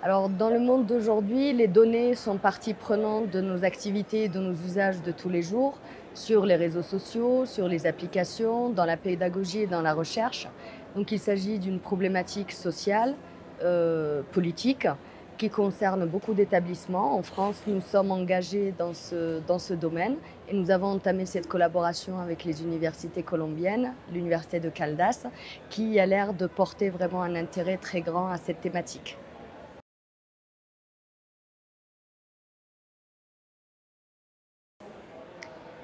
Alors, dans le monde d'aujourd'hui, les données sont partie prenante de nos activités et de nos usages de tous les jours, sur les réseaux sociaux, sur les applications, dans la pédagogie et dans la recherche. Donc, il s'agit d'une problématique sociale, politique, qui concerne beaucoup d'établissements. En France, nous sommes engagés dans ce domaine et nous avons entamé cette collaboration avec les universités colombiennes, l'université de Caldas, qui a l'air de porter vraiment un intérêt très grand à cette thématique.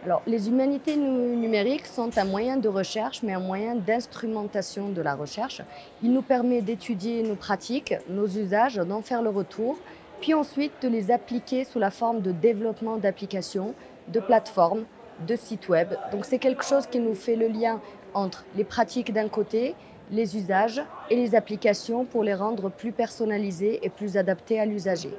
Alors, les humanités numériques sont un moyen de recherche, mais un moyen d'instrumentation de la recherche. Il nous permet d'étudier nos pratiques, nos usages, d'en faire le retour, puis ensuite de les appliquer sous la forme de développement d'applications, de plateformes, de sites web. Donc, c'est quelque chose qui nous fait le lien entre les pratiques d'un côté, les usages et les applications pour les rendre plus personnalisées et plus adaptées à l'usager.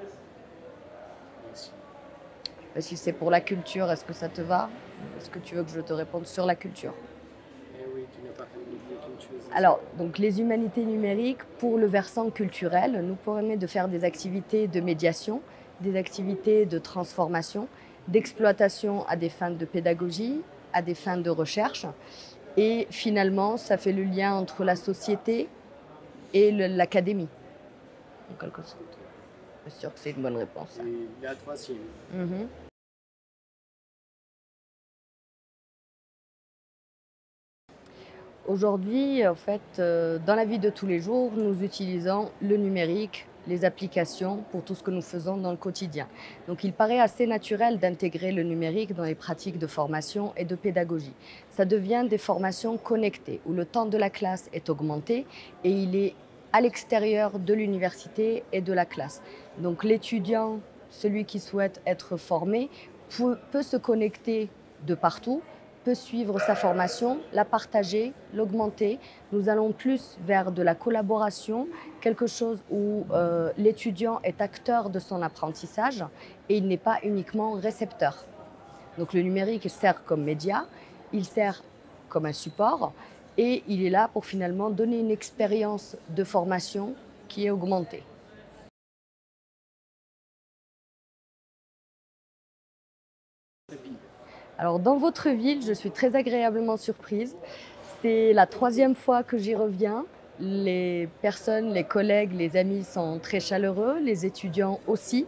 Si c'est pour la culture, est-ce que ça te va? Est-ce que tu veux que je te réponde sur la culture? Eh oui, tu n'as pas parlé de quelque chose aussi. Alors, donc les humanités numériques, pour le versant culturel, nous permet de faire des activités de médiation, des activités de transformation, d'exploitation à des fins de pédagogie, à des fins de recherche. Et finalement, ça fait le lien entre la société et l'académie, en quelque sorte. Ok. Je suis sûre que c'est une bonne réponse, ça. Et la troisième. Mhm. Aujourd'hui, en fait, dans la vie de tous les jours, nous utilisons le numérique, les applications pour tout ce que nous faisons dans le quotidien. Donc, il paraît assez naturel d'intégrer le numérique dans les pratiques de formation et de pédagogie. Ça devient des formations connectées où le temps de la classe est augmenté et il est à l'extérieur de l'université et de la classe. Donc, l'étudiant, celui qui souhaite être formé, peut se connecter de partout, peut suivre sa formation, la partager, l'augmenter. Nous allons plus vers de la collaboration, quelque chose où l'étudiant est acteur de son apprentissage et il n'est pas uniquement récepteur. Donc le numérique sert comme média, il sert comme un support et il est là pour finalement donner une expérience de formation qui est augmentée. Alors, dans votre ville, je suis très agréablement surprise. C'est la troisième fois que j'y reviens. Les personnes, les collègues, les amis sont très chaleureux, les étudiants aussi.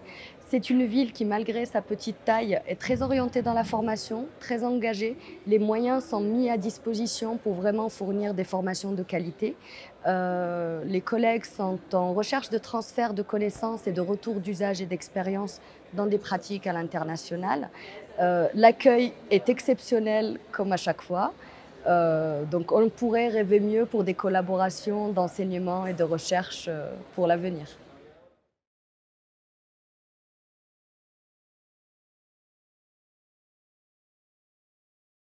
C'est une ville qui, malgré sa petite taille, est très orientée dans la formation, très engagée. Les moyens sont mis à disposition pour vraiment fournir des formations de qualité. Les collègues sont en recherche de transfert de connaissances et de retour d'usage et d'expérience dans des pratiques à l'international. L'accueil est exceptionnel comme à chaque fois. Donc on pourrait rêver mieux pour des collaborations d'enseignement et de recherche pour l'avenir.